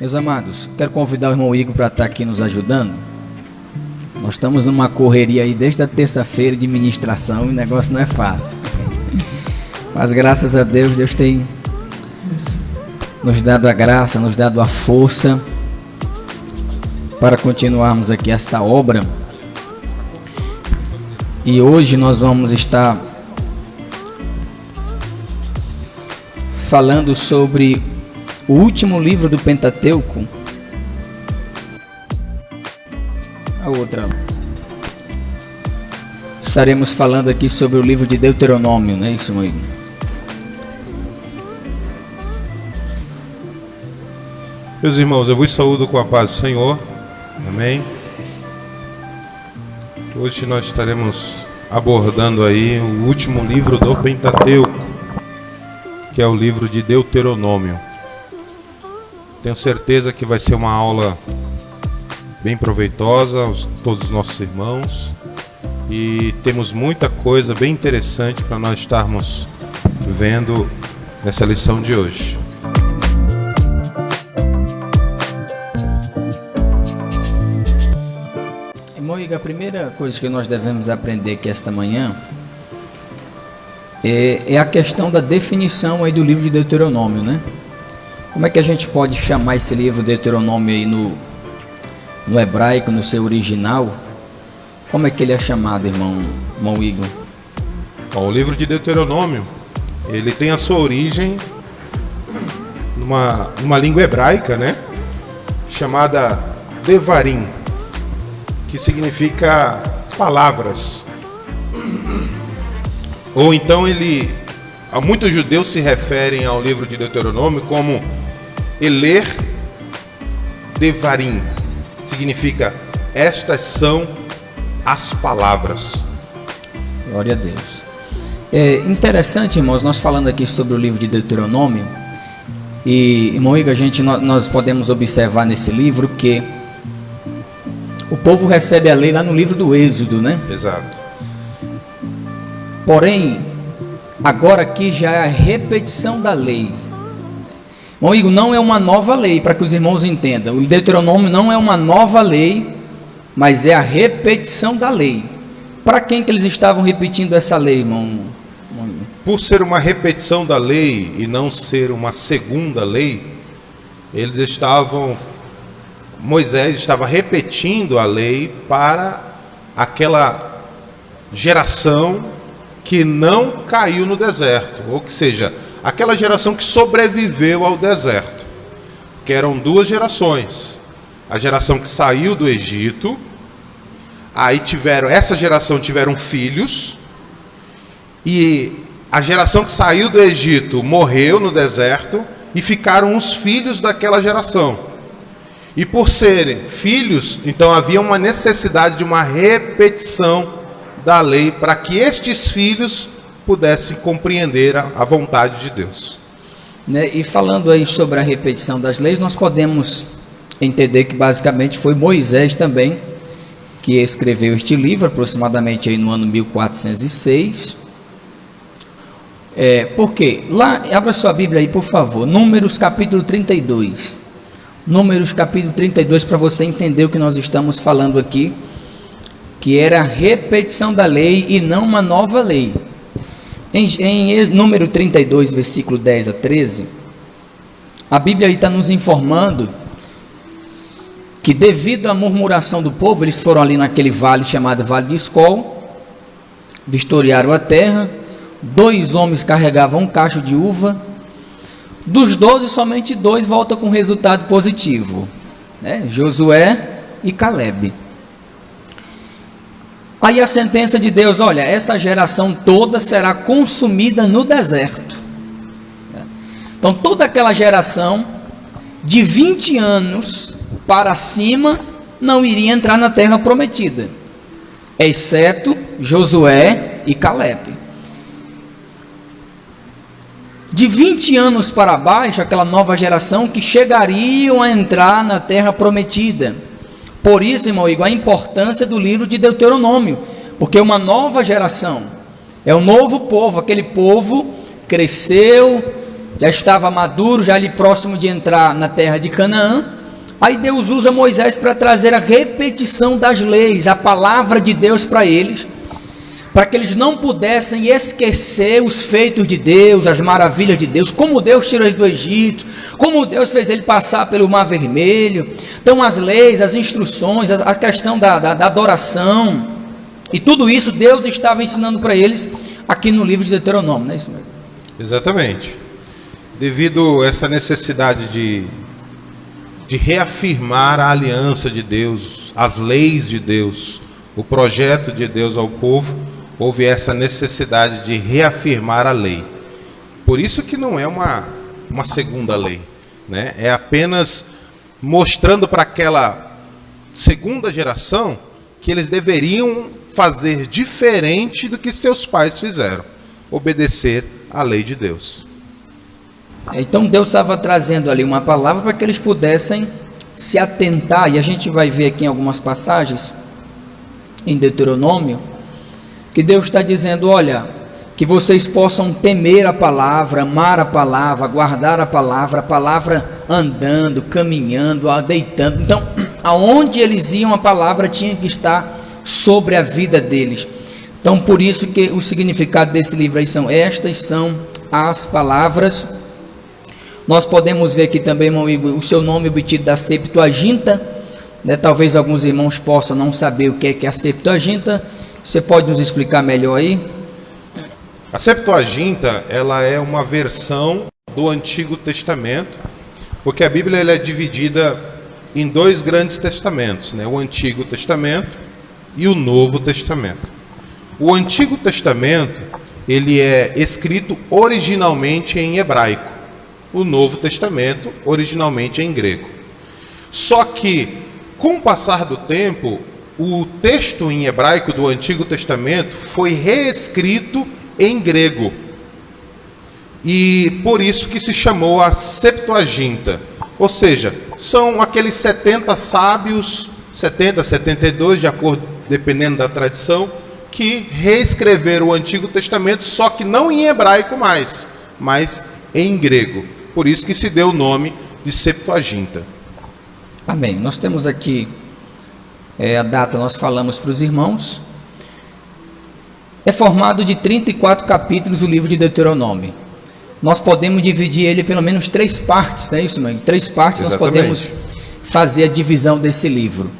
Meus amados, quero convidar o irmão Igor para estar aqui nos ajudando. Nós estamos numa correria aí desde a terça-feira de ministração e o negócio não é fácil. Mas graças a Deus, Deus tem nos dado a graça, nos dado a força para continuarmos aqui esta obra. E hoje nós vamos estar falando sobre o último livro do Pentateuco. A outra. Estaremos falando aqui sobre o livro de Deuteronômio, não é isso, meu irmão? Meus irmãos, eu vos saúdo com a paz do Senhor. Amém. Hoje nós estaremos abordando aí o último livro do Pentateuco, que é o livro de Deuteronômio. Tenho certeza que vai ser uma aula bem proveitosa a todos os nossos irmãos. E temos muita coisa bem interessante para nós estarmos vendo nessa lição de hoje. Irmão Igor, a primeira coisa que nós devemos aprender aqui esta manhã é a questão da definição aí do livro de Deuteronômio, né? Como é que a gente pode chamar esse livro Deuteronômio aí no hebraico, no seu original? Como é que ele é chamado, irmão Igor? Bom, o livro de Deuteronômio, ele tem a sua origem numa língua hebraica, né? Chamada Devarim, que significa palavras. Ou então muitos judeus se referem ao livro de Deuteronômio como Eler Devarim, significa estas são as palavras. Glória a Deus. É interessante, irmãos, nós falando aqui sobre o livro de Deuteronômio, e, irmão Igor, nós podemos observar nesse livro que o povo recebe a lei lá no livro do Êxodo, né? Exato. Porém, agora aqui já é a repetição da lei. Irmão Igor, não é uma nova lei, para que os irmãos entendam. O Deuteronômio não é uma nova lei, mas é a repetição da lei. Para quem que eles estavam repetindo essa lei, irmão? Por ser uma repetição da lei e não ser uma segunda lei, Moisés estava repetindo a lei para aquela geração que não caiu no deserto, ou seja, aquela geração que sobreviveu ao deserto, que eram duas gerações. A geração que saiu do Egito, aí essa geração tiveram filhos, e a geração que saiu do Egito morreu no deserto, e ficaram os filhos daquela geração. E por serem filhos, então havia uma necessidade de uma repetição da lei para que estes filhos pudessem compreender a vontade de Deus. E falando aí sobre a repetição das leis, nós podemos entender que basicamente foi Moisés também que escreveu este livro, aproximadamente aí no ano 1406. Por quê? Lá, abra sua Bíblia aí, por favor, Números capítulo 32. Números capítulo 32, para você entender o que nós estamos falando aqui, que era a repetição da lei e não uma nova lei. Em número 32, versículo 10 a 13, a Bíblia está nos informando que devido à murmuração do povo, eles foram ali naquele vale chamado Vale de Escol, vistoriaram a terra, 2 homens carregavam um cacho de uva, dos 12 somente 2 voltam com resultado positivo, né? Josué e Caleb. Aí a sentença de Deus, olha, esta geração toda será consumida no deserto. Então toda aquela geração de 20 anos para cima não iria entrar na terra prometida, exceto Josué e Caleb. De 20 anos para baixo, aquela nova geração que chegariam a entrar na terra prometida. Por isso, irmão Igor, a importância do livro de Deuteronômio, porque uma nova geração, é um novo povo, aquele povo cresceu, já estava maduro, já ali próximo de entrar na terra de Canaã. Aí Deus usa Moisés para trazer a repetição das leis, a palavra de Deus para eles, para que eles não pudessem esquecer os feitos de Deus, as maravilhas de Deus, como Deus tirou eles do Egito, como Deus fez ele passar pelo Mar Vermelho. Então as leis, as instruções, a questão da adoração, e tudo isso Deus estava ensinando para eles aqui no livro de Deuteronômio, não é isso mesmo? Exatamente. Devido a essa necessidade de reafirmar a aliança de Deus, as leis de Deus, o projeto de Deus ao povo, houve essa necessidade de reafirmar a lei. Por isso que não é uma segunda lei, né? É apenas mostrando para aquela segunda geração que eles deveriam fazer diferente do que seus pais fizeram, obedecer à lei de Deus. Então Deus estava trazendo ali uma palavra para que eles pudessem se atentar, e a gente vai ver aqui em algumas passagens em Deuteronômio, que Deus está dizendo, olha, que vocês possam temer a palavra, amar a palavra, guardar a palavra andando, caminhando, deitando. Então, aonde eles iam, a palavra tinha que estar sobre a vida deles. Então, por isso que o significado desse livro aí estas são as palavras. Nós podemos ver aqui também, irmão Igor, o seu nome obtido da Septuaginta, né? Talvez alguns irmãos possam não saber o que é a Septuaginta. Você pode nos explicar melhor aí? A Septuaginta, ela é uma versão do Antigo Testamento, porque a Bíblia ela é dividida em dois grandes testamentos, né? O Antigo Testamento e o Novo Testamento. O Antigo Testamento, ele é escrito originalmente em hebraico. O Novo Testamento, originalmente em grego. Só que, com o passar do tempo, o texto em hebraico do Antigo Testamento foi reescrito em grego. E por isso que se chamou a Septuaginta. Ou seja, são aqueles 70 sábios, 70, 72, de acordo, dependendo da tradição, que reescreveram o Antigo Testamento, só que não em hebraico mais, mas em grego. Por isso que se deu o nome de Septuaginta. Amém. Nós temos aqui a data, nós falamos para os irmãos. É formado de 34 capítulos o livro de Deuteronômio. Nós podemos dividir ele em pelo menos 3 partes, não é isso, mãe? Em 3 partes. Exatamente. Nós podemos fazer a divisão desse livro.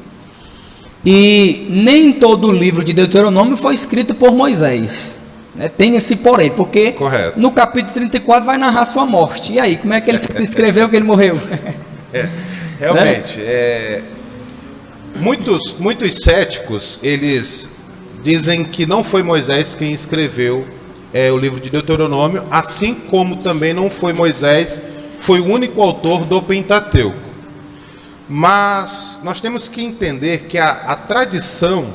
E nem todo o livro de Deuteronômio foi escrito por Moisés. Tem esse porém, porque correto, no capítulo 34 vai narrar sua morte. E aí, como é que ele escreveu que ele morreu? Realmente, muitos céticos, eles dizem que não foi Moisés quem escreveu o livro de Deuteronômio, assim como também não foi Moisés, foi o único autor do Pentateuco. Mas nós temos que entender que a tradição,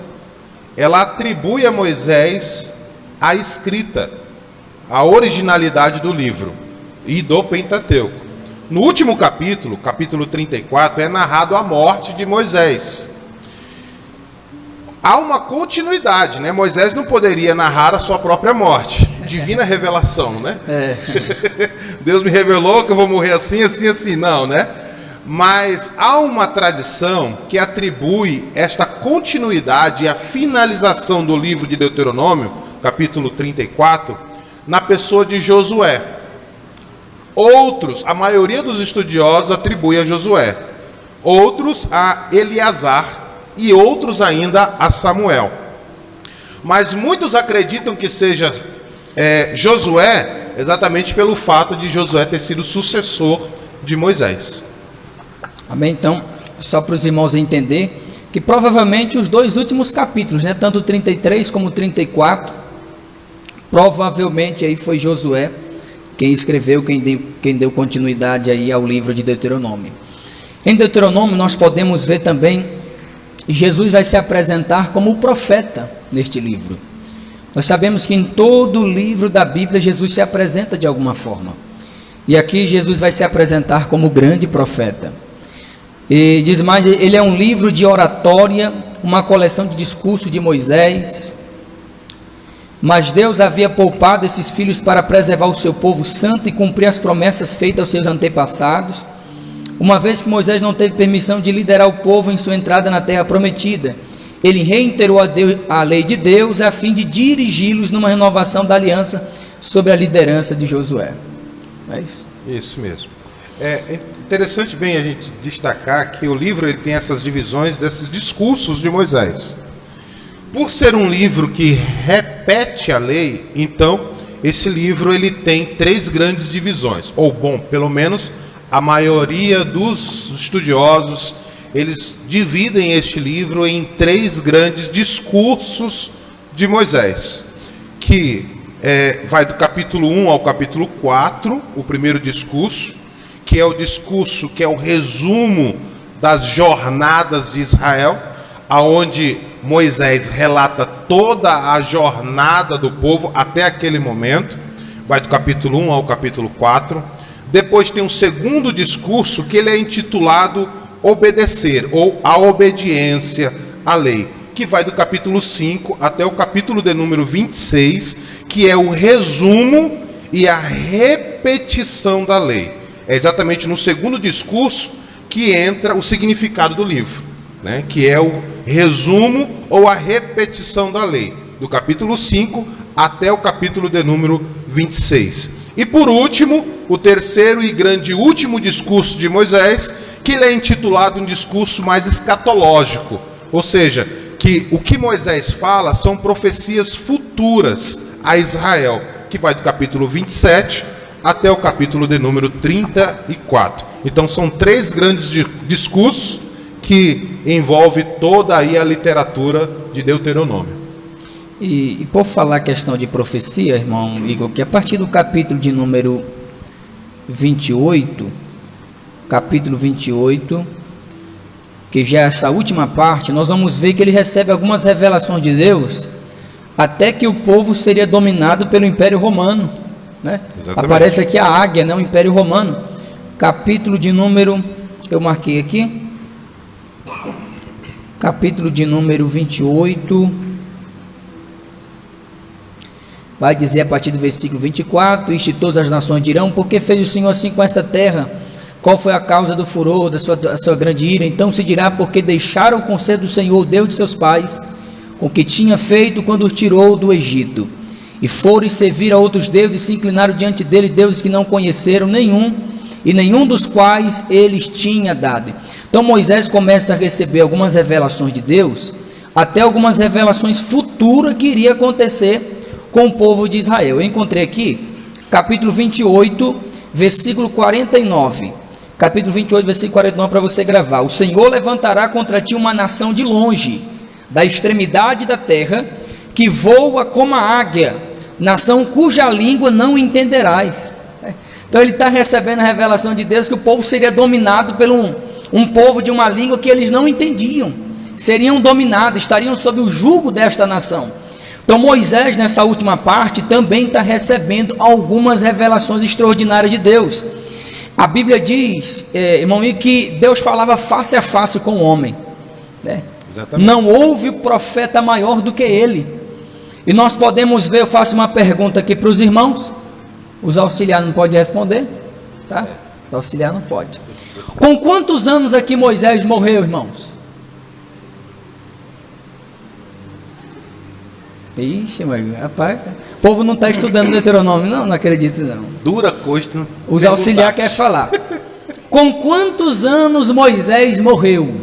ela atribui a Moisés a escrita, a originalidade do livro e do Pentateuco. No último capítulo, capítulo 34, é narrado a morte de Moisés. Há uma continuidade, né? Moisés não poderia narrar a sua própria morte. Divina revelação, né? Deus me revelou que eu vou morrer assim, assim, assim. Não, né? Mas há uma tradição que atribui esta continuidade e a finalização do livro de Deuteronômio, capítulo 34, na pessoa de Josué. Outros, a maioria dos estudiosos atribui a Josué. Outros a Eleazar e outros ainda a Samuel. Mas muitos acreditam que seja Josué, exatamente pelo fato de Josué ter sido sucessor de Moisés. Amém? Então, só para os irmãos entender que provavelmente os 2 últimos capítulos, né, tanto o 33 como o 34, provavelmente aí foi Josué quem escreveu, quem deu continuidade aí ao livro de Deuteronômio. Em Deuteronômio nós podemos ver também Jesus vai se apresentar como o profeta neste livro. Nós sabemos que em todo o livro da Bíblia Jesus se apresenta de alguma forma. E aqui Jesus vai se apresentar como o grande profeta. E diz mais, ele é um livro de oratória, uma coleção de discursos de Moisés. Mas Deus havia poupado esses filhos para preservar o seu povo santo e cumprir as promessas feitas aos seus antepassados, uma vez que Moisés não teve permissão de liderar o povo em sua entrada na terra prometida. Ele reiterou a lei de Deus a fim de dirigi-los numa renovação da aliança sob a liderança de Josué. É isso? Isso mesmo. É interessante bem a gente destacar que o livro ele tem essas divisões desses discursos de Moisés. Por ser um livro que repete a lei, então esse livro ele tem 3 grandes divisões. Ou bom, pelo menos a maioria dos estudiosos, eles dividem este livro em 3 grandes discursos de Moisés, que vai do capítulo 1 ao capítulo 4, o primeiro discurso, que é o discurso, que é o resumo das jornadas de Israel, aonde Moisés relata toda a jornada do povo até aquele momento, vai do capítulo 1 ao capítulo 4. Depois tem um segundo discurso que ele é intitulado Obedecer, ou a obediência à lei, que vai do capítulo 5 até o capítulo de número 26, que é o resumo e a repetição da lei. É exatamente no segundo discurso que entra o significado do livro, né? Que é o resumo ou a repetição da lei, do capítulo 5 até o capítulo de número 26. E por último, o terceiro e grande último discurso de Moisés, que ele é intitulado um discurso mais escatológico, ou seja, que o que Moisés fala são profecias futuras a Israel, que vai do capítulo 27 até o capítulo de número 34. Então são 3 grandes discursos que envolve toda aí a literatura de Deuteronômio. E por falar a questão de profecia, irmão Igor, que a partir do capítulo de número 28, que já é essa última parte, nós vamos ver que ele recebe algumas revelações de Deus, até que o povo seria dominado pelo Império Romano, né? Aparece aqui a águia, né? O Império Romano, capítulo de número, eu marquei aqui, capítulo de número 28, vai dizer a partir do versículo 24: "Isto todas as nações dirão, porque fez o Senhor assim com esta terra? Qual foi a causa do furor, da sua grande ira? Então se dirá, porque deixaram o conselho do Senhor, o Deus de seus pais, com o que tinha feito quando os tirou do Egito, e foram servir a outros deuses, e se inclinaram diante dele, deuses que não conheceram nenhum dos quais eles tinha dado." Então Moisés começa a receber algumas revelações de Deus, até algumas revelações futuras que iria acontecer com o povo de Israel. Eu encontrei aqui, capítulo 28, versículo 49. Capítulo 28, versículo 49, para você gravar: "O Senhor levantará contra ti uma nação de longe, da extremidade da terra, que voa como a águia, nação cuja língua não entenderás." Então ele está recebendo a revelação de Deus que o povo seria dominado por um povo de uma língua que eles não entendiam, seriam dominados, estariam sob o jugo desta nação. Então Moisés, nessa última parte, também está recebendo algumas revelações extraordinárias de Deus. A Bíblia diz, irmão, que Deus falava face a face com o homem, né? Não houve profeta maior do que ele. E nós podemos ver, eu faço uma pergunta aqui para os irmãos, os auxiliares não podem responder, tá? Os auxiliares não podem. Com quantos anos aqui Moisés morreu, irmãos? Ixi, mas rapaz, o povo não está estudando Deuteronômio, não acredito não. Dura coisa. Os auxiliares querem falar. Com quantos anos Moisés morreu?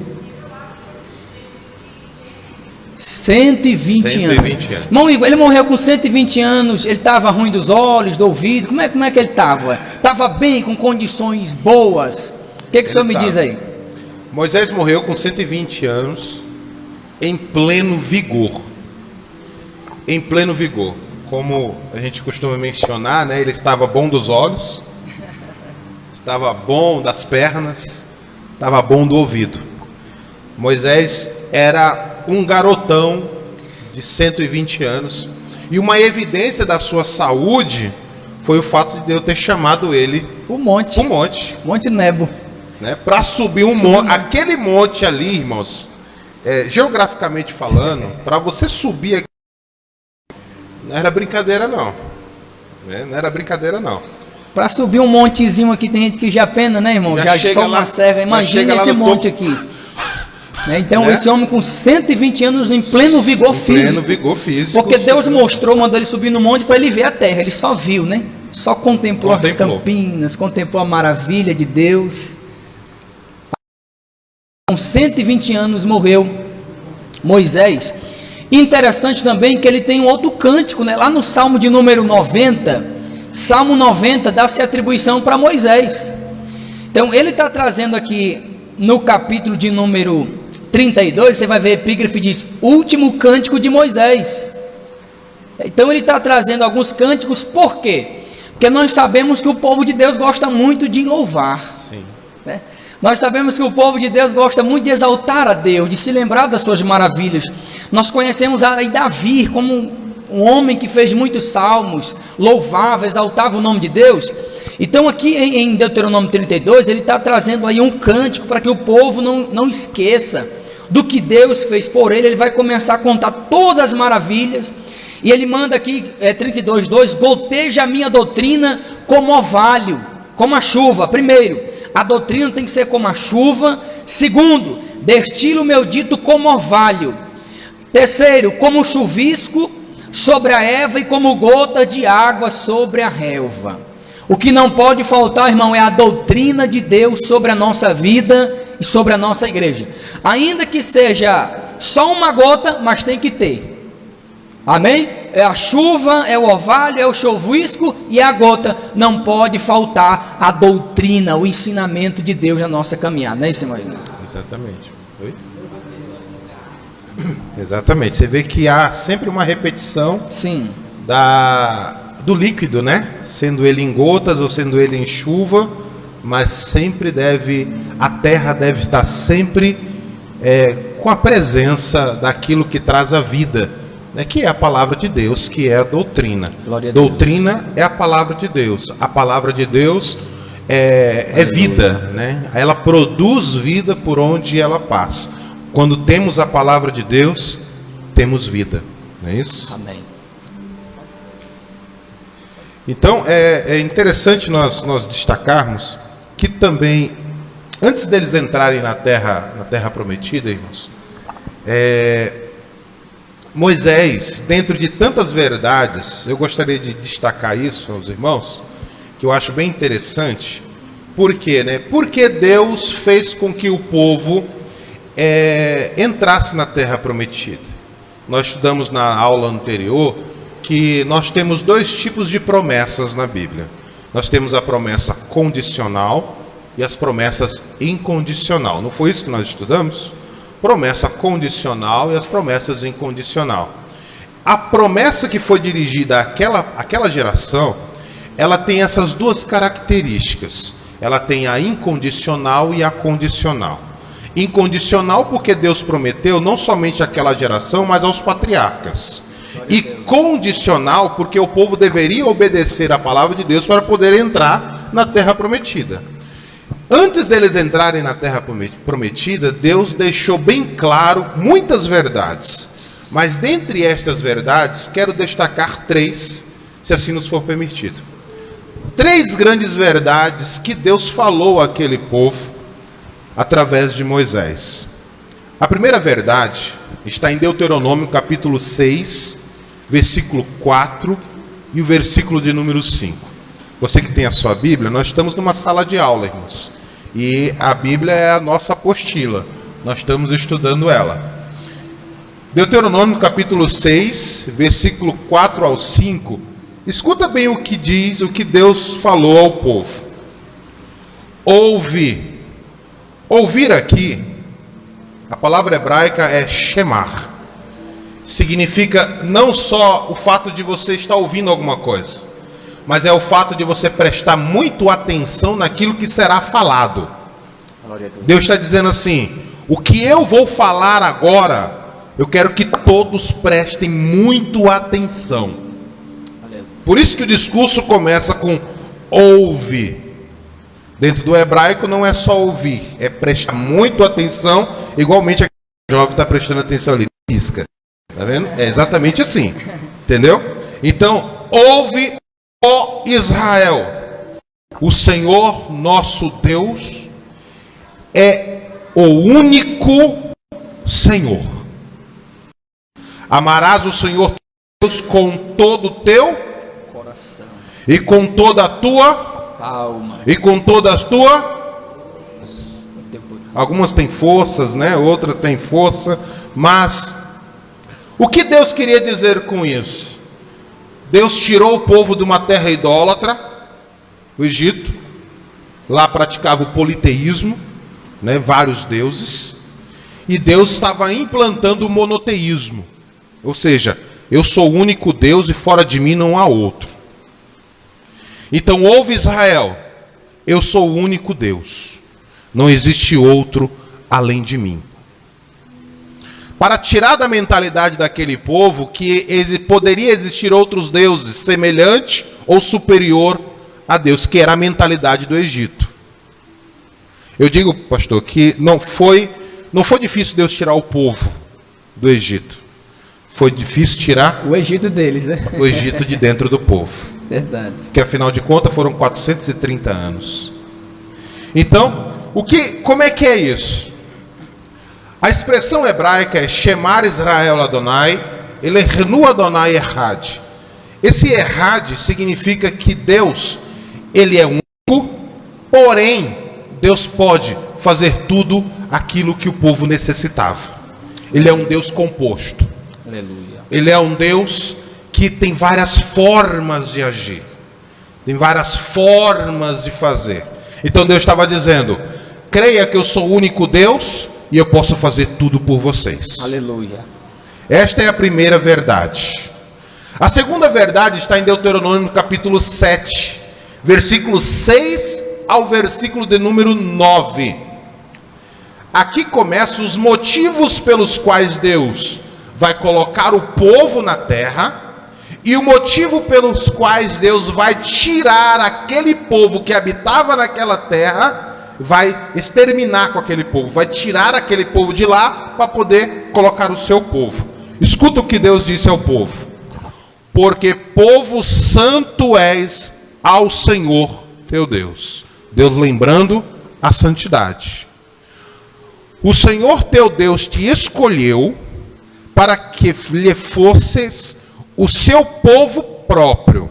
120 anos. Irmão Igor, ele morreu com 120 anos, ele estava ruim dos olhos, do ouvido, como é que ele estava? Estava bem, com condições boas? O que o senhor me diz aí? Moisés morreu com 120 anos, em pleno vigor. Em pleno vigor, como a gente costuma mencionar, né? Ele estava bom dos olhos, estava bom das pernas, estava bom do ouvido. Moisés era um garotão de 120 anos, e uma evidência da sua saúde foi o fato de Deus ter chamado ele o monte Nebo, né? Para subir um monte, aquele monte ali, irmãos, geograficamente falando, para você subir aqui, Não era brincadeira não. Não era brincadeira não. Para subir um montezinho aqui, tem gente que já pena, né, irmão? Já só uma serra. Imagina esse monte aqui. Então, esse homem com 120 anos em pleno vigor físico. Pleno vigor físico. Porque Deus mostrou, mandou ele subir no monte para ele ver a terra. Ele só viu, né? Só contemplou as campinas, contemplou a maravilha de Deus. Com 120 anos morreu Moisés. Interessante também que ele tem um outro cântico, né? Lá no Salmo de número 90. Salmo 90 dá-se atribuição para Moisés. Então ele está trazendo aqui no capítulo de número 32, você vai ver epígrafe diz, último cântico de Moisés. Então ele está trazendo alguns cânticos, por quê? Porque nós sabemos que o povo de Deus gosta muito de louvar. Sim. Né? Nós sabemos que o povo de Deus gosta muito de exaltar a Deus, de se lembrar das suas maravilhas. Nós conhecemos aí Davi como um homem que fez muitos salmos, louvava, exaltava o nome de Deus. Então aqui em Deuteronômio 32, ele está trazendo aí um cântico para que o povo não esqueça do que Deus fez por ele. Ele vai começar a contar todas as maravilhas, e ele manda aqui, 32:2, goteja a minha doutrina como orvalho, como a chuva. Primeiro, a doutrina tem que ser como a chuva. Segundo, destila o meu dito como orvalho. Terceiro, como chuvisco sobre a erva e como gota de água sobre a relva. O que não pode faltar, irmão, é a doutrina de Deus sobre a nossa vida e sobre a nossa igreja. Ainda que seja só uma gota, mas tem que ter. Amém? É a chuva, é o orvalho, é o chuvisco e é a gota. Não pode faltar a doutrina, o ensinamento de Deus na nossa caminhada, não é isso, irmão? Exatamente. Oi? Exatamente, você vê que há sempre uma repetição. Sim. Do líquido, né? Sendo ele em gotas ou sendo ele em chuva, mas sempre a terra deve estar sempre com a presença daquilo que traz a vida, né? Que é a palavra de Deus, que é a doutrina. Doutrina é a palavra de Deus. A palavra de Deus é vida, né? Ela produz vida por onde ela passa. Quando temos a palavra de Deus, temos vida, não é isso? Amém. Então é interessante nós destacarmos que também, antes deles entrarem na terra prometida, irmãos, Moisés, dentro de tantas verdades, eu gostaria de destacar isso aos irmãos, que eu acho bem interessante. Por quê, né? Porque Deus fez com que o povo entrasse na terra prometida. Nós estudamos na aula anterior que nós temos dois tipos de promessas na Bíblia. Nós temos a promessa condicional e as promessas incondicional. Não foi isso que nós estudamos? Promessa condicional e as promessas incondicional. A promessa que foi dirigida àquela geração, ela tem essas duas características. Ela tem a incondicional e a condicional. Incondicional porque Deus prometeu não somente àquela geração, mas aos patriarcas. E condicional porque o povo deveria obedecer à palavra de Deus para poder entrar na terra prometida. Antes deles entrarem na terra prometida, Deus deixou bem claro muitas verdades. Mas dentre estas verdades, quero destacar 3, se assim nos for permitido. 3 grandes verdades que Deus falou àquele povo através de Moisés. A primeira verdade está em Deuteronômio capítulo 6, versículo 4 e o versículo de número 5. Você que tem a sua Bíblia, nós estamos numa sala de aula, irmãos. E a Bíblia é a nossa apostila. Nós estamos estudando ela. Deuteronômio capítulo 6, versículo 4 ao 5. Escuta bem o que diz, o que Deus falou ao povo. Ouve. Ouvir aqui, a palavra hebraica é shemar. Significa não só o fato de você estar ouvindo alguma coisa, mas é o fato de você prestar muito atenção naquilo que será falado. Deus está dizendo assim: o que eu vou falar agora, eu quero que todos prestem muito atenção. Por isso que o discurso começa com ouve. Dentro do hebraico não é só ouvir, é prestar muito atenção, igualmente aquele jovem está prestando atenção ali, pisca. Tá vendo? É exatamente assim, entendeu? Então, ouve, ó Israel, o Senhor nosso Deus é o único Senhor. Amarás o Senhor Deus com todo o teu coração e com toda a tua alma e com todas as tuas. Algumas têm forças, né? Outras têm força, mas o que Deus queria dizer com isso? Deus tirou o povo de uma terra idólatra, o Egito. Lá praticava o politeísmo, né? Vários deuses. E Deus estava implantando o monoteísmo. Ou seja, eu sou o único Deus e fora de mim não há outro. Então ouve Israel, eu sou o único Deus. Não existe outro além de mim. Para tirar da mentalidade daquele povo que poderia existir outros deuses semelhante ou superior a Deus, que era a mentalidade do Egito. Eu digo, pastor, que não foi difícil Deus tirar o povo do Egito. Foi difícil tirar o Egito deles, né? O Egito de dentro do povo. Verdade. Que afinal de contas foram 430 anos. Então, como é que é isso? A expressão hebraica é Shemar Israel Adonai, Elohenu Adonai Echad. Esse Echad significa que Deus, ele é único, porém, Deus pode fazer tudo aquilo que o povo necessitava. Ele é um Deus composto. Aleluia. Ele é um Deus que tem várias formas de agir. Tem várias formas de fazer. Então Deus estava dizendo: creia que eu sou o único Deus e eu posso fazer tudo por vocês. Aleluia. Esta é a primeira verdade. A segunda verdade está em Deuteronômio capítulo 7, versículo 6 ao versículo de número 9. Aqui começam os motivos pelos quais Deus vai colocar o povo na terra e o motivo pelos quais Deus vai tirar aquele povo que habitava naquela terra, vai exterminar com aquele povo, vai tirar aquele povo de lá para poder colocar o seu povo. Escuta o que Deus disse ao povo: porque povo santo és ao Senhor teu Deus. Deus lembrando a santidade. O Senhor teu Deus te escolheu para que lhe fosses o seu povo próprio,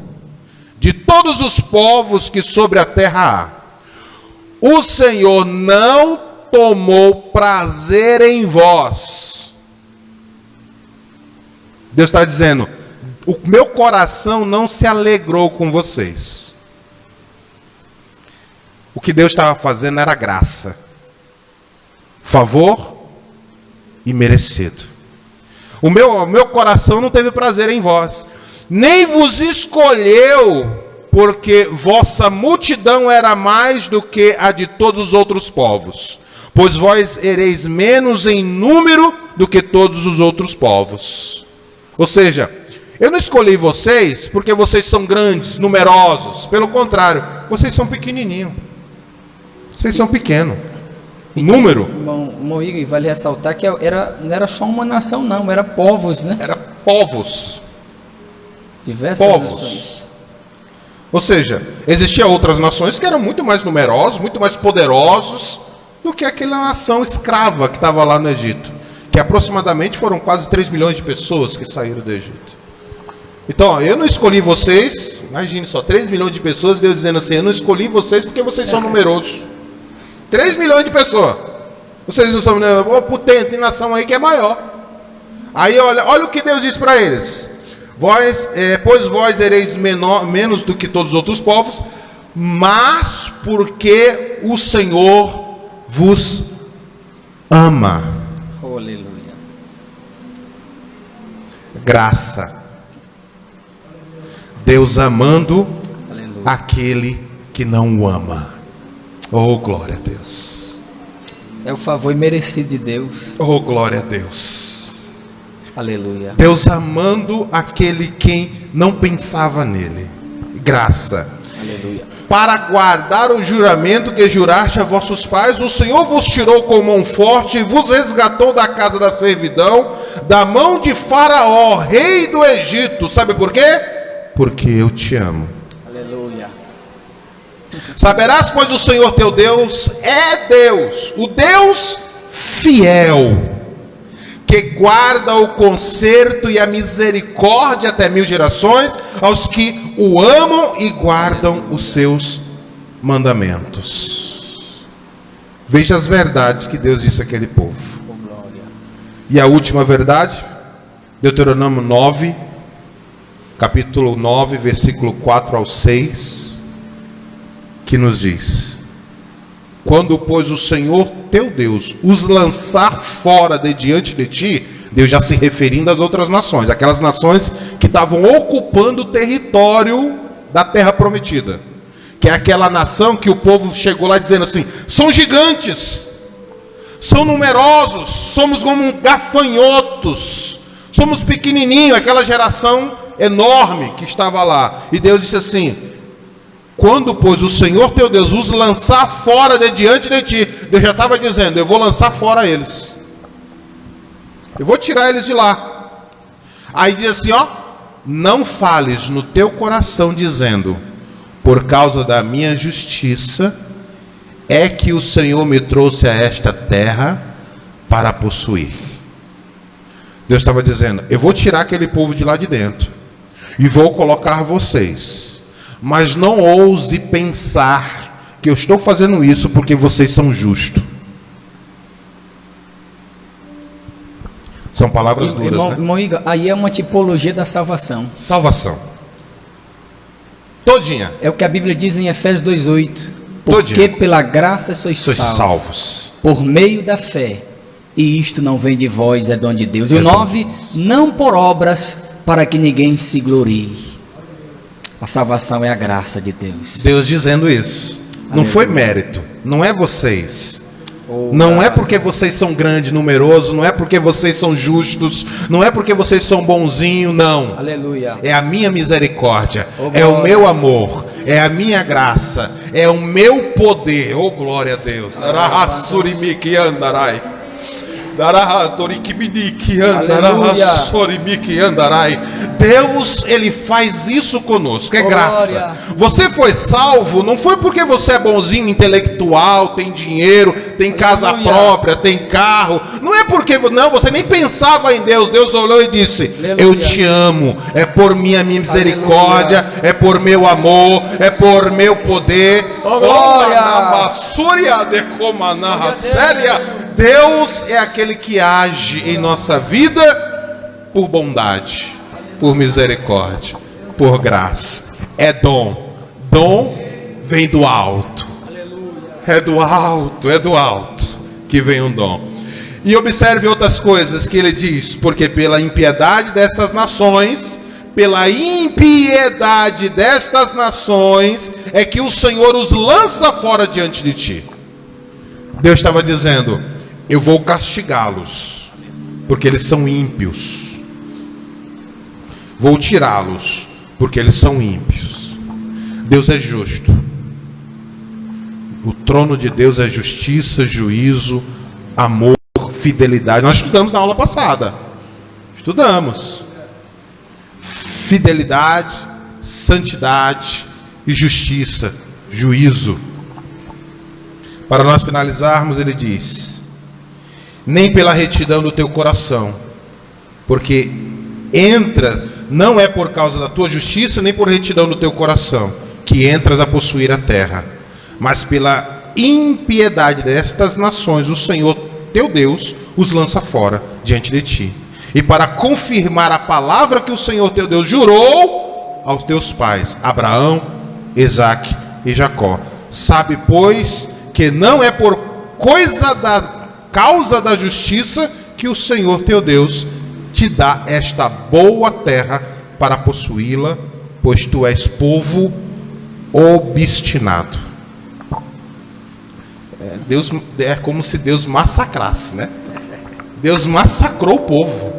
de todos os povos que sobre a terra há. O Senhor não tomou prazer em vós. Deus está dizendo: o meu coração não se alegrou com vocês. O que Deus estava fazendo era graça, favor e merecido. O meu coração não teve prazer em vós, nem vos escolheu, porque vossa multidão era mais do que a de todos os outros povos, pois vós ereis menos em número do que todos os outros povos. Ou seja, eu não escolhi vocês porque vocês são grandes, numerosos. Pelo contrário, vocês são pequenininhos. Vocês são pequenos. Número. Bom, Igor, vale ressaltar que não era só uma nação, não, era povos, né? Era povos. Diversas povos. Nações. Ou seja, existiam outras nações que eram muito mais numerosos, muito mais poderosos do que aquela nação escrava que estava lá no Egito, que aproximadamente foram quase 3 milhões de pessoas que saíram do Egito. Então, eu não escolhi vocês, imagine só, 3 milhões de pessoas, Deus dizendo assim: eu não escolhi vocês porque vocês são numerosos. 3 milhões de pessoas. Vocês não são numerosos. Tem nação aí que é maior. Aí olha o que Deus diz para eles: pois vós ereis menos do que todos os outros povos, mas porque o Senhor vos ama. Aleluia. Graça. Deus amando Aleluia. Aquele que não o ama. Oh, glória a Deus. É o favor imerecido de Deus. Oh, glória a Deus. Aleluia. Deus amando aquele quem não pensava nele. Graça. Aleluia. Para guardar o juramento que juraste a vossos pais, o Senhor vos tirou com mão forte e vos resgatou da casa da servidão, da mão de Faraó, rei do Egito. Sabe por quê? porque eu te amo. Aleluia. Saberás, pois, o Senhor teu Deus é Deus, o Deus fiel, que guarda o conserto e a misericórdia até 1000 gerações aos que o amam e guardam os seus mandamentos. Veja as verdades que Deus disse àquele povo. E a última verdade, Deuteronômio 9, capítulo 9, versículo 4 ao 6, que nos diz: quando, pois, o Senhor teu Deus os lançar fora de diante de ti, Deus já se referindo às outras nações, aquelas nações que estavam ocupando o território da terra prometida, que é aquela nação que o povo chegou lá dizendo assim: são gigantes, são numerosos, somos como gafanhotos, somos pequenininhos, aquela geração enorme que estava lá. E Deus disse assim: quando, pois, o Senhor teu Deus os lançar fora de diante de ti, Deus já estava dizendo: eu vou lançar fora eles, eu vou tirar eles de lá. Aí diz assim, ó: não fales no teu coração dizendo: por causa da minha justiça é que o Senhor me trouxe a esta terra para possuir. Deus estava dizendo: eu vou tirar aquele povo de lá de dentro e vou colocar vocês, mas não ouse pensar que eu estou fazendo isso porque vocês são justos. São palavras duras, irmão, né? Irmão Igor, aí é uma tipologia da salvação. Salvação todinha. É o que a Bíblia diz em Efésios 2:8. Porque todinha. Pela graça sois salvos por meio da fé, e isto não vem de vós, é dom de Deus. E o 9: não por obras, para que ninguém se glorie. A salvação é a graça de Deus. Deus dizendo isso. Aleluia. Não foi mérito, não é vocês. Não é porque vocês são grandes, numerosos, não é porque vocês são justos, não é porque vocês são bonzinhos, não. Aleluia. É a minha misericórdia, é o meu amor, é a minha graça, é o meu poder. Oh, glória a Deus. Deus, ele faz isso conosco, é graça. Você foi salvo, não foi porque você é bonzinho, intelectual, tem dinheiro, tem casa própria, tem carro. Não é porque, não, você nem pensava em Deus. Deus olhou e disse: eu te amo, é por minha misericórdia, é por meu amor, é por meu poder. Deus é aquele que age em nossa vida por bondade, por misericórdia, por graça. É dom. Dom vem do alto. É do alto que vem um dom. E observe outras coisas que ele diz: porque pela impiedade destas nações, é que o Senhor os lança fora diante de ti. Deus estava dizendo: eu vou castigá-los, porque eles são ímpios. Vou tirá-los, porque eles são ímpios. Deus é justo. O trono de Deus é justiça, juízo, amor, fidelidade. Nós estudamos na aula passada. Estudamos. Fidelidade, santidade e justiça, juízo. Para nós finalizarmos, ele diz: nem pela retidão do teu coração, porque não é por causa da tua justiça, nem por retidão do teu coração, que entras a possuir a terra, mas pela impiedade destas nações, o Senhor teu Deus os lança fora diante de ti. E para confirmar a palavra que o Senhor teu Deus jurou aos teus pais, Abraão, Isaque e Jacó. Sabe, pois, que não é por causa da justiça que o Senhor teu Deus te dá esta boa terra para possuí-la, pois tu és povo obstinado. Deus, é como se Deus massacrasse, né? Deus massacrou o povo.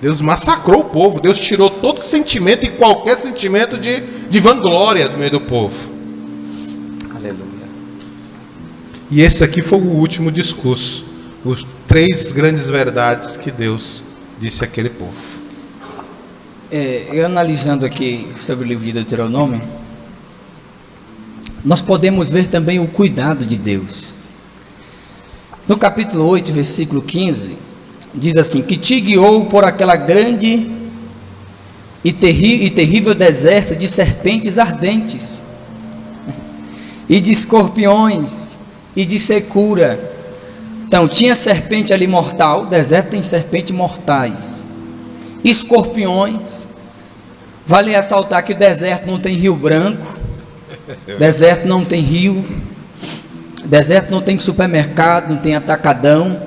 Deus massacrou o povo. Deus tirou todo sentimento e qualquer sentimento de vanglória do meio do povo. Aleluia. E esse aqui foi o último discurso. Os 3 grandes verdades que Deus disse àquele povo. eu analisando aqui sobre o livro de Deuteronômio, nós podemos ver também o cuidado de Deus. No capítulo 8, versículo 15, diz assim: que te guiou por aquela grande e terrível deserto de serpentes ardentes, e de escorpiões, e de secura. Então, tinha serpente ali mortal, o deserto tem serpentes mortais, escorpiões. Vale ressaltar que o deserto não tem rio branco, deserto não tem rio, deserto não tem supermercado, não tem atacadão,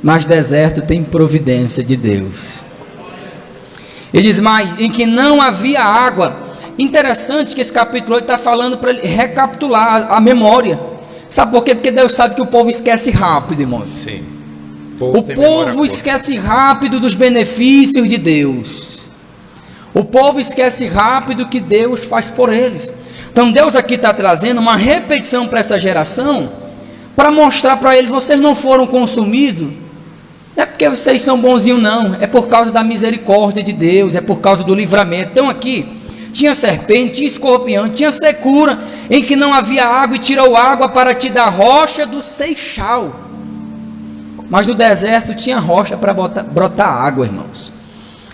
mas deserto tem providência de Deus. Ele diz mais, em que não havia água. Interessante que esse capítulo 8 está falando para ele recapitular a memória. Sabe por quê? Porque Deus sabe que o povo esquece rápido, irmão. Sim. O povo esquece rápido dos benefícios de Deus. O povo esquece rápido o que Deus faz por eles. Então Deus aqui está trazendo uma repetição para essa geração, para mostrar para eles: vocês não foram consumidos, não é porque vocês são bonzinhos, não, é por causa da misericórdia de Deus, é por causa do livramento. Então aqui tinha serpente, tinha escorpião, tinha secura, em que não havia água, e tirou água para te dar rocha do Seixal. Mas no deserto tinha rocha para brotar água, irmãos.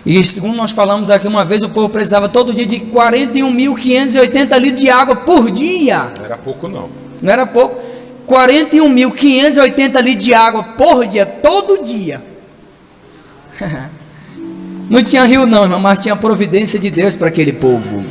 E segundo nós falamos aqui uma vez, o povo precisava todo dia de 41.580 litros de água por dia. Não era pouco, não. Não era pouco. 41.580 litros de água por dia, todo dia. Não tinha rio não, irmão, mas tinha a providência de Deus para aquele povo.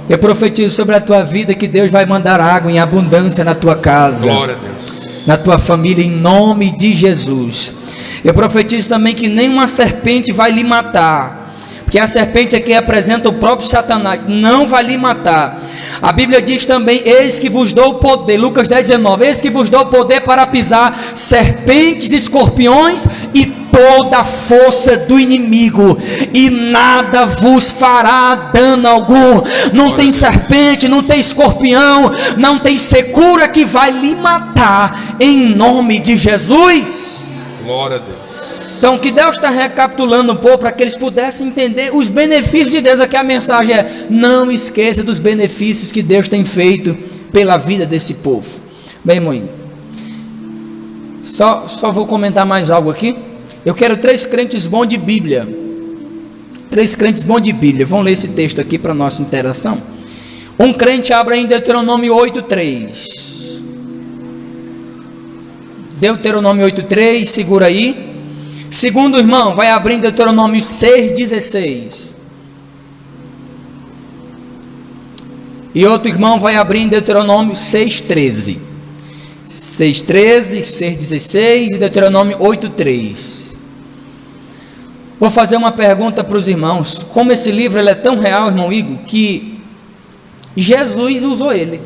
Eu profetizo sobre a tua vida que Deus vai mandar água em abundância na tua casa. Glória a Deus. Na tua família, em nome de Jesus. Eu profetizo também que nenhuma serpente vai lhe matar, porque a serpente aqui representa o próprio Satanás, não vai lhe matar. A Bíblia diz também: eis que vos dou poder, Lucas 10:19, eis que vos dou poder para pisar serpentes, escorpiões e toda a força do inimigo, e nada vos fará dano algum. Não tem serpente, não tem escorpião, não tem secura que vai lhe matar, em nome de Jesus. Glória a Deus. Então, que Deus está recapitulando um pouco para que eles pudessem entender os benefícios de Deus. Aqui a mensagem é: não esqueça dos benefícios que Deus tem feito pela vida desse povo. Bem, irmão, só vou comentar mais algo aqui. Eu quero 3 crentes bons de Bíblia. 3 crentes bons de Bíblia. Vamos ler esse texto aqui para a nossa interação. Um crente abre em Deuteronômio 8:3. Deuteronômio 8:3, segura aí. Segundo irmão, vai abrir em Deuteronômio 6:16. E outro irmão vai abrir em Deuteronômio 6:13. 6:13, 6:16 e Deuteronômio 8:3. Vou fazer uma pergunta para os irmãos. Como esse livro ele é tão real, irmão Igor, que Jesus usou ele.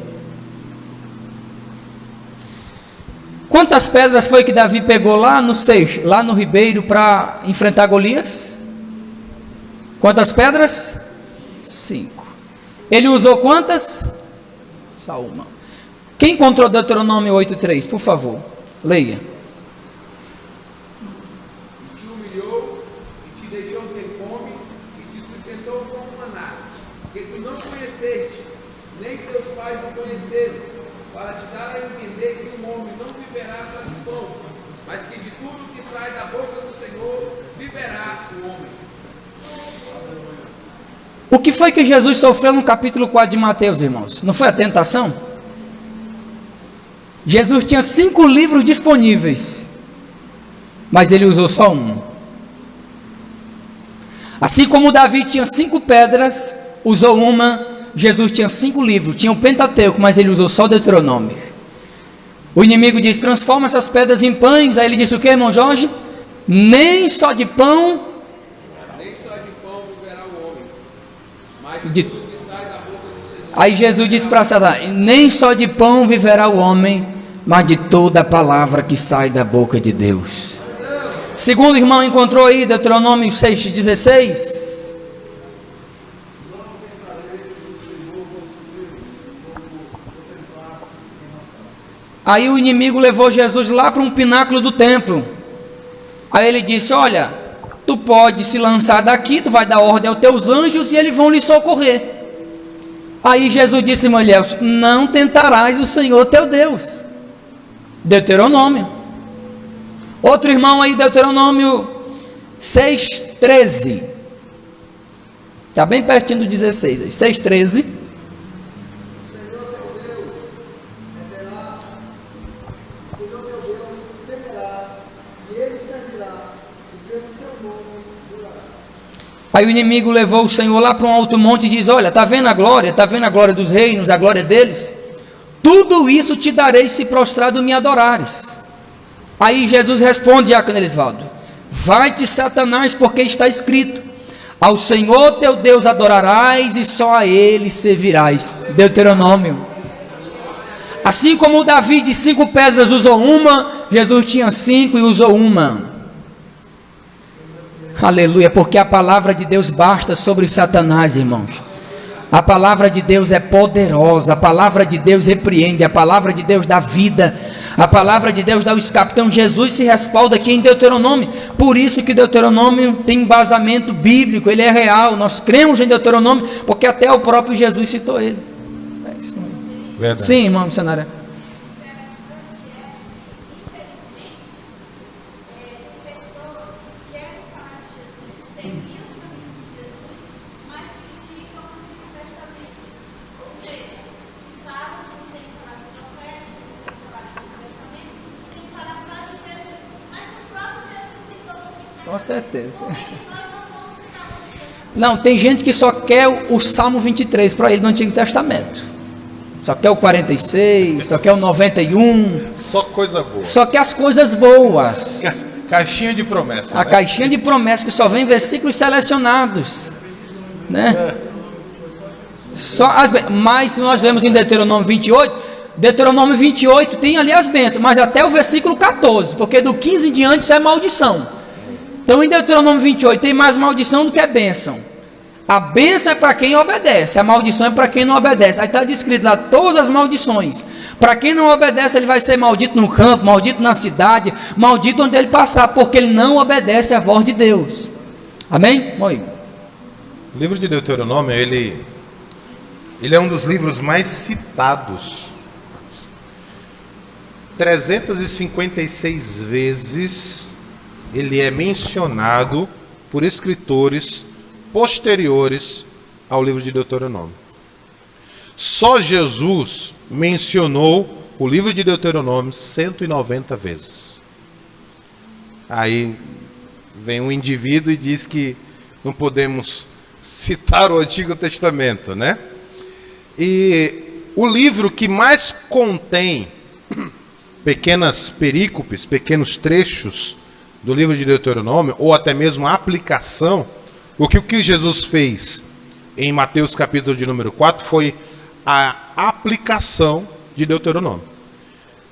Quantas pedras foi que Davi pegou lá no ribeiro para enfrentar Golias? Quantas pedras? 5. Ele usou quantas? Só uma. Quem encontrou Deuteronômio 8:3, por favor, leia. E te humilhou, e te deixou ter fome, e te sustentou com maná, que tu não conheceste, nem teus pais o conheceram, para te dar a entender que um homem não viverá só de pão, mas que de tudo que sai da boca do Senhor viverá o homem. O que foi que Jesus sofreu no capítulo 4 de Mateus, irmãos? Não foi a tentação? Jesus tinha 5 livros disponíveis, mas ele usou só um. Assim como Davi tinha 5 pedras, usou uma. Jesus tinha 5 livros, tinha o Pentateuco, mas ele usou só o Deuteronômio. O inimigo diz: transforma essas pedras em pães. Aí ele disse o que, irmão Jorge? Nem só de pão. Nem só de pão viverá o homem, mas de tudo que sai da boca do Senhor. Aí Jesus disse para Satanás: nem só de pão viverá o homem, mas de toda a palavra que sai da boca de Deus. Segundo irmão encontrou aí Deuteronômio 6:16. Aí o inimigo levou Jesus lá para um pináculo do templo. Aí ele disse: olha, tu pode se lançar daqui, tu vai dar ordem aos teus anjos e eles vão lhe socorrer. Aí Jesus disse, irmão Elielso, não tentarás o Senhor teu Deus. Deuteronômio. Outro irmão aí, Deuteronômio 6:13. Está bem pertinho do 16 aí. 6:13. Aí o inimigo levou o Senhor lá para um alto monte e diz, olha, está vendo a glória? Está vendo a glória dos reinos, a glória deles? Tudo isso te darei se prostrado me adorares. Aí Jesus responde, diácono Elisvaldo, vai-te Satanás, porque está escrito, ao Senhor teu Deus adorarás e só a Ele servirás. Deuteronômio. Assim como Davi de 5 pedras usou uma, Jesus tinha 5 e usou uma. Aleluia, porque a palavra de Deus basta sobre Satanás, irmãos. A palavra de Deus é poderosa, a palavra de Deus repreende, a palavra de Deus dá vida, a palavra de Deus dá o escape. Então Jesus se respalda aqui em Deuteronômio, por isso que Deuteronômio tem embasamento bíblico, ele é real, nós cremos em Deuteronômio, porque até o próprio Jesus citou ele. É isso mesmo. Verdade. Sim, irmão missionária. Com certeza. Não, tem gente que só quer o Salmo 23 para ele no Antigo Testamento. Só quer o 46, só quer o 91. Só coisa boa. Só quer as coisas boas. Caixinha de promessa. A caixinha de promessa que só vem versículos selecionados, né? Mas se nós vemos em Deuteronômio 28 tem ali as bênçãos, mas até o versículo 14, porque do 15 em diante isso é maldição. Então em Deuteronômio 28 tem mais maldição do que bênção. A bênção é para quem obedece, a maldição é para quem não obedece. Aí está descrito lá todas as maldições. Para quem não obedece, ele vai ser maldito no campo, maldito na cidade, maldito onde ele passar, porque ele não obedece à voz de Deus. Amém? Oi. O livro de Deuteronômio, ele é um dos livros mais citados. 356 vezes ele é mencionado por escritores posteriores ao livro de Deuteronômio. Só Jesus mencionou o livro de Deuteronômio 190 vezes. Aí vem um indivíduo e diz que não podemos citar o Antigo Testamento, né? E o livro que mais contém pequenas perícopes, pequenos trechos do livro de Deuteronômio, ou até mesmo a aplicação, o que Jesus fez em Mateus capítulo de número 4 foi a aplicação de Deuteronômio.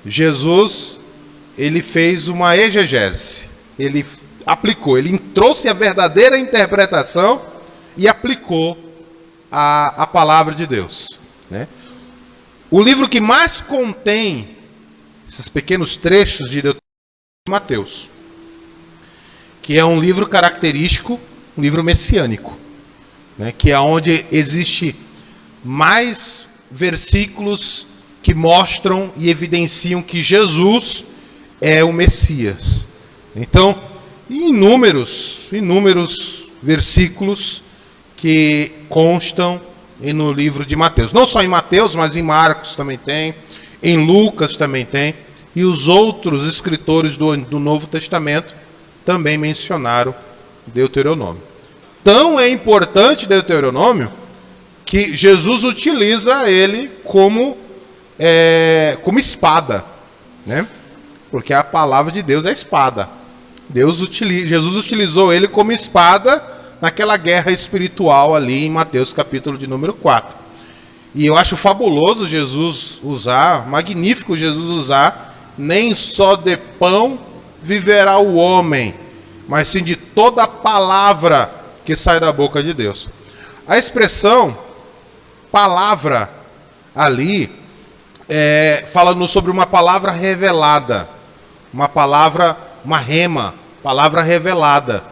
Jesus, ele fez uma exegese, ele aplicou, ele trouxe a verdadeira interpretação e aplicou a palavra de Deus, né? O livro que mais contém esses pequenos trechos de Deuteronômio é Mateus, que é um livro característico, um livro messiânico, né? Que é onde existe mais versículos que mostram e evidenciam que Jesus é o Messias. Então, inúmeros versículos que constam no livro de Mateus. Não só em Mateus, mas em Marcos também tem, em Lucas também tem, e os outros escritores do Novo Testamento também mencionaram Deuteronômio. Tão é importante Deuteronômio que Jesus utiliza ele como espada, né? Porque a palavra de Deus é espada. Jesus utilizou ele como espada naquela guerra espiritual ali em Mateus capítulo de número 4. E eu acho fabuloso Jesus usar, magnífico Jesus usar, nem só de pão viverá o homem, mas sim de toda a palavra que sai da boca de Deus. A expressão palavra ali falando sobre uma palavra revelada, uma palavra, uma rema, palavra revelada.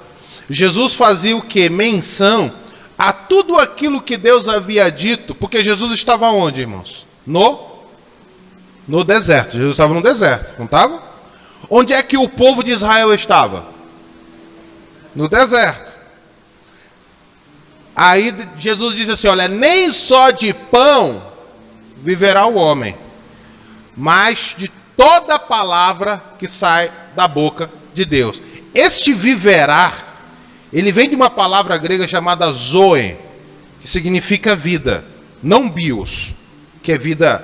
Jesus fazia o quê? Menção a tudo aquilo que Deus havia dito, porque Jesus estava onde, irmãos? No deserto. Jesus estava no deserto, não estava? Onde é que o povo de Israel estava? No deserto. Aí Jesus disse assim, olha, nem só de pão viverá o homem, mas de toda palavra que sai da boca de Deus. Este viverá, ele vem de uma palavra grega chamada zoe, que significa vida, não bios, que é vida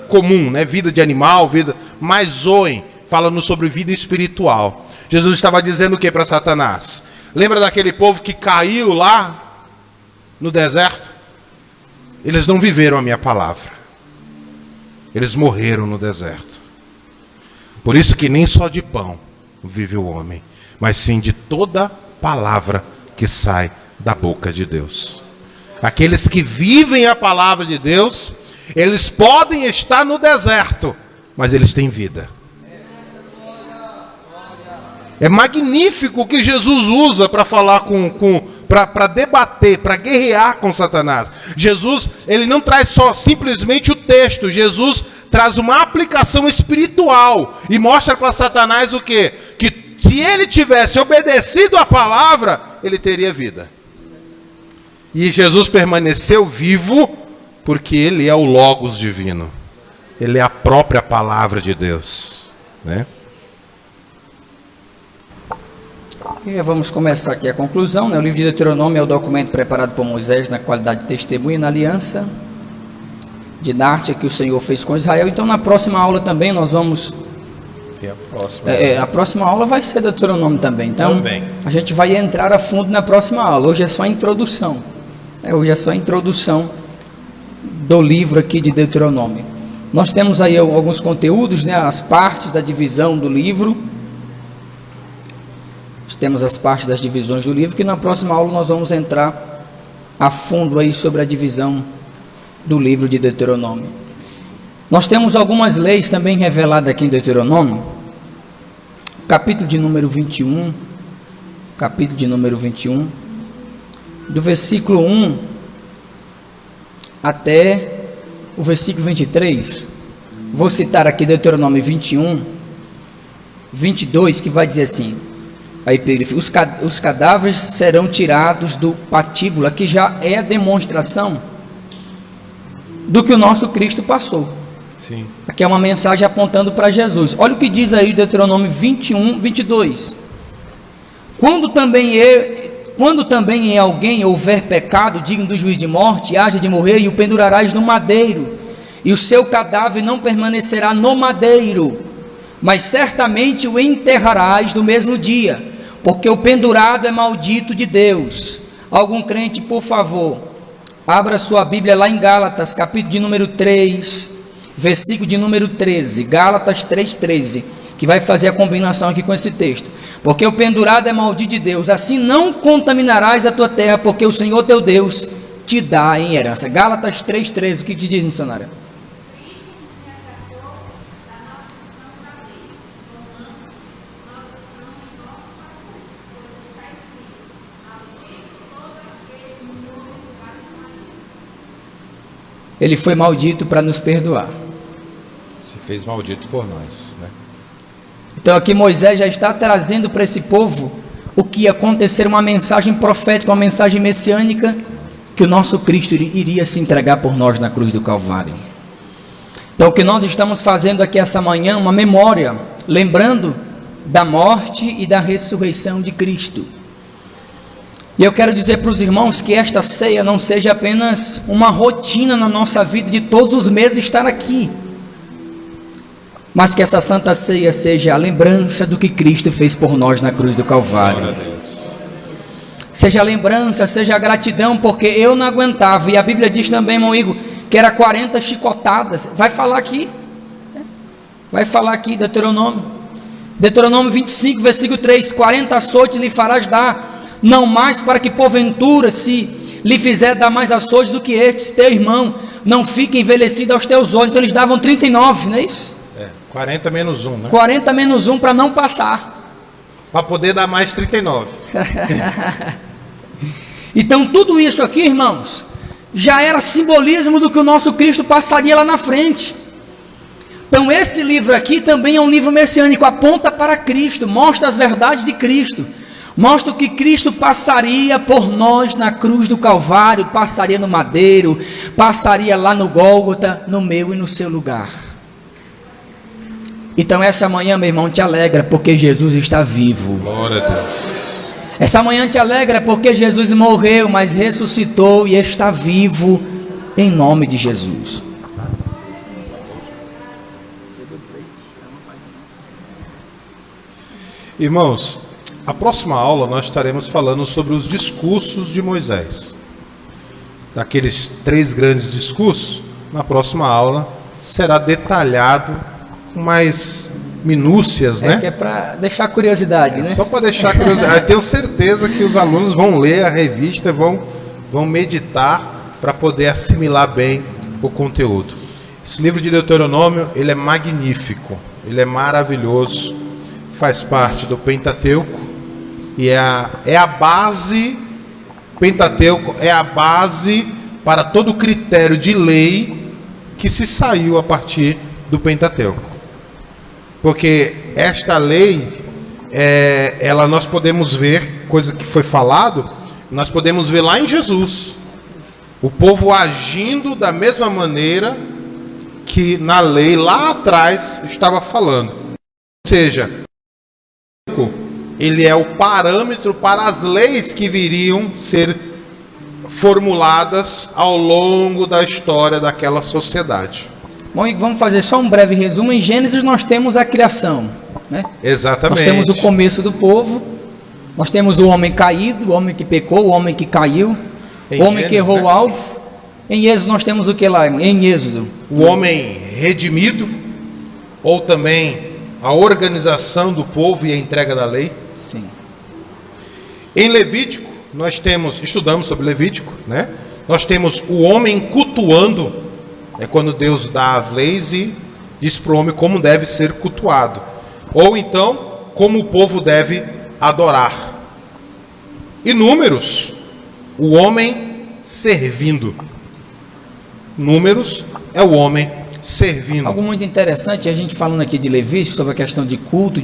comum, né? Vida de animal, vida, mas zoe, falando sobre vida espiritual. Jesus estava dizendo o que para Satanás? Lembra daquele povo que caiu lá no deserto? Eles não viveram a minha palavra. Eles morreram no deserto. Por isso que nem só de pão vive o homem, mas sim de toda palavra que sai da boca de Deus. Aqueles que vivem a palavra de Deus, eles podem estar no deserto, mas eles têm vida. É magnífico o que Jesus usa para falar para debater, para guerrear com Satanás. Jesus, ele não traz só simplesmente o texto. Jesus traz uma aplicação espiritual e mostra para Satanás o quê? Que se ele tivesse obedecido à palavra, ele teria vida. E Jesus permaneceu vivo porque ele é o Logos divino. Ele é a própria palavra de Deus, né? E vamos começar aqui a conclusão, né? O livro de Deuteronômio é o documento preparado por Moisés na qualidade de testemunha na aliança dinástica que o Senhor fez com Israel. Então na próxima aula também nós vamos... a próxima aula vai ser Deuteronômio também. Então a gente vai entrar a fundo na próxima aula. Hoje é só a introdução. Hoje é só a introdução do livro aqui de Deuteronômio. Nós temos aí alguns conteúdos, né? As partes da divisão do livro. Temos as partes das divisões do livro, que na próxima aula nós vamos entrar a fundo aí sobre a divisão do livro de Deuteronômio. Nós temos algumas leis também reveladas aqui em Deuteronômio, capítulo de número 21, do versículo 1 até o versículo 23. Vou citar aqui Deuteronômio 21, 22, que vai dizer assim: a epígrafe, os cadáveres serão tirados do patíbulo. Aqui já é a demonstração do que o nosso Cristo passou. Sim. Aqui é uma mensagem apontando para Jesus. Olha o que diz aí Deuteronômio 21, 22. Quando também em alguém houver pecado digno do juízo de morte, haja de morrer, e o pendurarás no madeiro, e o seu cadáver não permanecerá no madeiro, mas certamente o enterrarás no mesmo dia, porque o pendurado é maldito de Deus. Algum crente, por favor, abra sua Bíblia lá em Gálatas, capítulo de número 3, versículo de número 13, Gálatas 3,13, que vai fazer a combinação aqui com esse texto. Porque o pendurado é maldito de Deus, assim não contaminarás a tua terra, porque o Senhor teu Deus te dá em herança. Gálatas 3,13, o que te diz, missionária? Ele foi maldito para nos perdoar. Se fez maldito por nós, né? Então aqui Moisés já está trazendo para esse povo o que ia acontecer, uma mensagem profética, uma mensagem messiânica, que o nosso Cristo iria se entregar por nós na cruz do Calvário. Então o que nós estamos fazendo aqui essa manhã, uma memória, lembrando da morte e da ressurreição de Cristo. E eu quero dizer para os irmãos que esta ceia não seja apenas uma rotina na nossa vida de todos os meses estar aqui, mas que essa santa ceia seja a lembrança do que Cristo fez por nós na cruz do Calvário. Seja a lembrança, seja a gratidão, porque eu não aguentava. E a Bíblia diz também, meu amigo, que era 40 chicotadas. Vai falar aqui, Deuteronômio 25, versículo 3: 40 açoites lhe farás dar, não mais, para que porventura, se lhe fizer dar mais açoites do que estes, teu irmão não fique envelhecido aos teus olhos. Então eles davam 39, não é isso? 40 menos 1, né? 40 menos 1 para não passar. para poder dar mais 39. Então tudo isso aqui, irmãos, já era simbolismo do que o nosso Cristo passaria lá na frente. Então esse livro aqui também é um livro messiânico, aponta para Cristo, mostra as verdades de Cristo, mostra o que Cristo passaria por nós na cruz do Calvário, passaria no madeiro, passaria lá no Gólgota, no meu e no seu lugar. Então essa manhã, meu irmão, te alegra porque Jesus está vivo. Glória a Deus. Essa manhã te alegra porque Jesus morreu, mas ressuscitou e está vivo em nome de Jesus. Irmãos, a próxima aula nós estaremos falando sobre os discursos de Moisés. Daqueles 3 grandes discursos, na próxima aula será detalhado com mais minúcias, né? Que é para deixar curiosidade, né? Só para deixar curiosidade. Eu tenho certeza que os alunos vão ler a revista, vão meditar para poder assimilar bem o conteúdo. Esse livro de Deuteronômio, ele é magnífico, ele é maravilhoso, faz parte do Pentateuco e é a base. Pentateuco é a base para todo o critério de lei que se saiu a partir do Pentateuco. Porque esta lei, nós podemos ver, coisa que foi falado, nós podemos ver lá em Jesus. O povo agindo da mesma maneira que na lei lá atrás estava falando. Ou seja, ele é o parâmetro para as leis que viriam ser formuladas ao longo da história daquela sociedade. Bom, e vamos fazer só um breve resumo. Em Gênesis nós temos a criação, né? Exatamente. Nós temos o começo do povo, nós temos o homem caído, o homem que pecou, o homem que caiu, o homem que errou o alvo. Em Êxodo nós temos o que lá, irmão? Em Êxodo, o homem redimido, ou também a organização do povo e a entrega da lei. Sim. Em Levítico, estudamos sobre Levítico, né? Nós temos o homem cultuando, é quando Deus dá as leis e diz para o homem como deve ser cultuado. Ou então, como o povo deve adorar. E Números, o homem servindo. Números é o homem servindo. Algo muito interessante, a gente falando aqui de Levítico, sobre a questão de culto,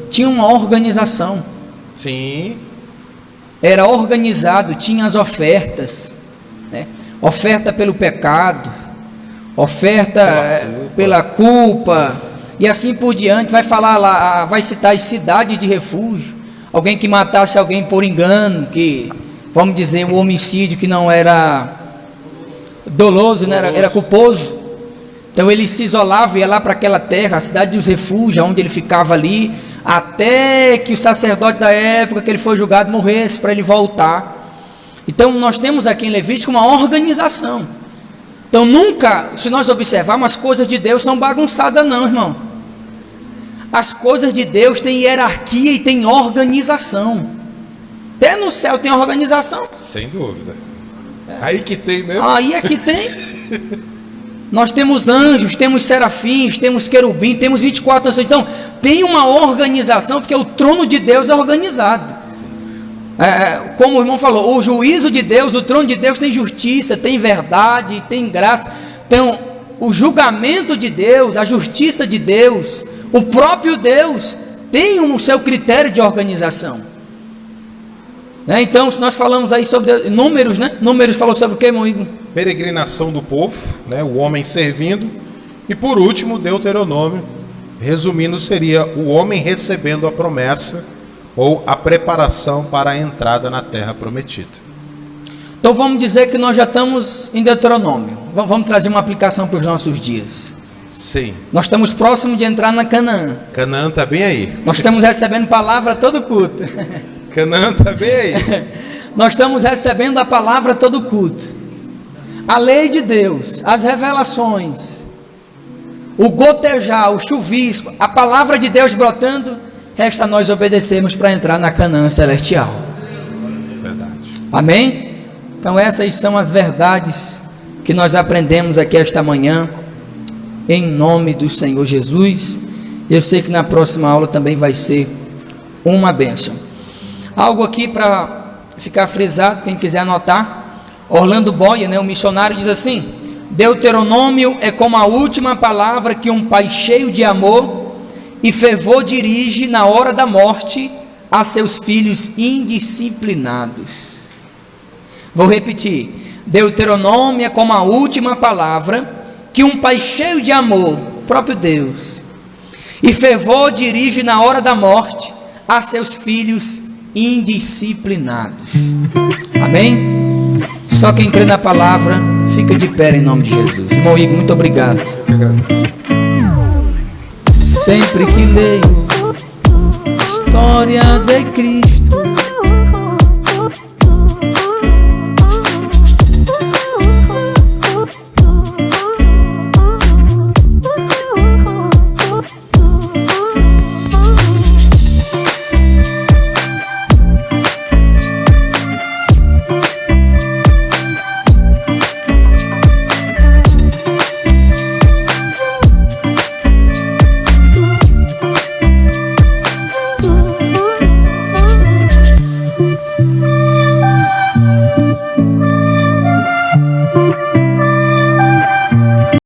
tinha uma organização. Sim. Era organizado, tinha as ofertas, né? Oferta pelo pecado, oferta pela culpa, e assim por diante. Vai falar lá, vai citar as cidades de refúgio, alguém que matasse alguém por engano, que, vamos dizer, um homicídio que não era doloso, né? Era culposo. Então ele se isolava, ia lá para aquela terra, a cidade dos refúgios, onde ele ficava ali, até que o sacerdote da época que ele foi julgado morresse, para ele voltar. Então nós temos aqui em Levítico uma organização. Então nunca, se nós observarmos, as coisas de Deus são bagunçadas não, irmão. As coisas de Deus têm hierarquia e têm organização. Até no céu tem organização. Sem dúvida. Aí que tem mesmo. Aí é que tem. Nós temos anjos, temos serafins, temos querubim, temos 24 anjos. Então, tem uma organização, porque o trono de Deus é organizado. Como o irmão falou, o juízo de Deus, o trono de Deus tem justiça, tem verdade, tem graça. Então, o julgamento de Deus, a justiça de Deus, o próprio Deus tem o seu critério de organização. Então, se nós falamos aí sobre Números, né? Números falou sobre o que, irmão Igor? Peregrinação do povo, né? O homem servindo. E por último, Deuteronômio, resumindo, seria o homem recebendo a promessa ou a preparação para a entrada na terra prometida. Então vamos dizer que nós já estamos em Deuteronômio. Vamos trazer uma aplicação para os nossos dias. Sim. Nós estamos próximos de entrar na Canaã. Canaã está bem aí. Nós estamos recebendo palavra todo culto. Canaã está bem aí. Nós estamos recebendo a palavra todo culto. A lei de Deus, as revelações, o gotejar, o chuvisco, a palavra de Deus brotando, resta nós obedecermos para entrar na Canaã celestial. Verdade. Amém? Então essas são as verdades que nós aprendemos aqui esta manhã, em nome do Senhor Jesus. Eu sei que na próxima aula também vai ser uma bênção. Algo aqui para ficar frisado, quem quiser anotar. Orlando Boyer, o missionário, diz assim: Deuteronômio é como a última palavra que um pai cheio de amor e fervor dirige na hora da morte a seus filhos indisciplinados. Vou repetir: Deuteronômio é como a última palavra que um pai cheio de amor, próprio Deus, e fervor dirige na hora da morte a seus filhos indisciplinados. Amém? Só quem crê na palavra fica de pé em nome de Jesus. Irmão Igor, muito obrigado. Sempre que leio a história de Cristo,